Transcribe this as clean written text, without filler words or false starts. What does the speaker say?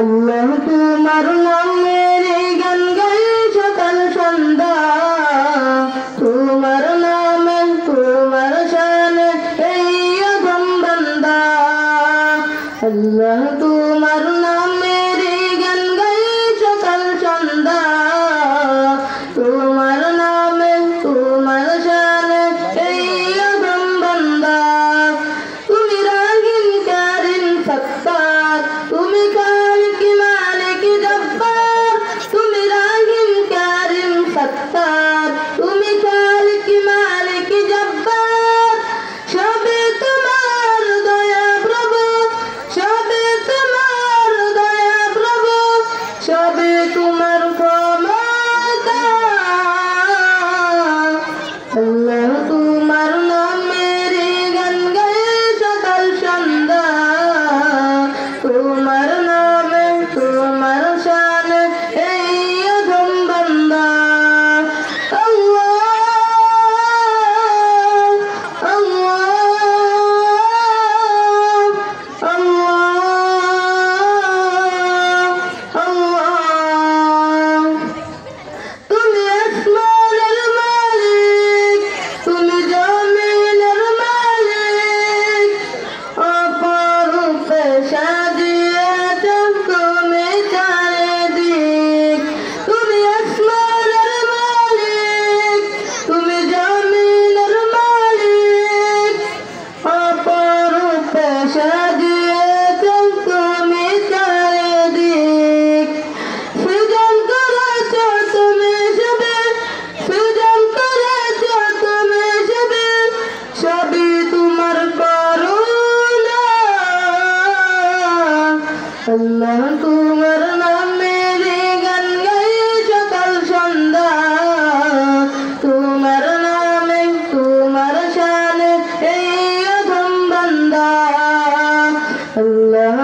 আল্লাহ তোমার নামের গান গাই সকাল সন্ধ্যা, তোমার নামে তোমার শানে এই অধম বান্দা। আল্লাহ তোমার নামের গান গাই সকাল সন্ধ্যা, তোমার নামে তোমার শানে এই অধম বান্দা। তুমি রাহিম কারিম সত্তার, তুমি খালিক মালিক জব্বার, তুমি রাহিম কারিম সত্তার, তুমি খালিক মালিক জব্বার। সবে তোমার দয়া প্রভু, সবে তোমার দয়া প্রভু, সবে তোমার ক্ষমতা। আল্লাহ তোমার নামের গান গাই সকাল সন্ধ্যা, তোমার নামে তোমার শানে এই অধম বান্দা। আল্লাহ আল্লাহ আল্লাহ আল্লাহ। তুমি আসমানের মালিক, তুমি জমিনের মালিক, অপরূপে সাজিয়েছেন তুমি চারিদিক। তুমি আসমানের মালিক, তুমি জমিনের মালিক, অপরূপে সাজিয়েছেন তুমি চারিদিক। সৃজন করেছ তুমি সবে, সৃজন করেছ তুমি সবে, সবই তোমার করুণা। আল্লাহ তোমার নামের গান গাই সকাল সন্ধ্যা, তোমার নামে তোমার শানে এই অধম বান্দা। আল্লাহ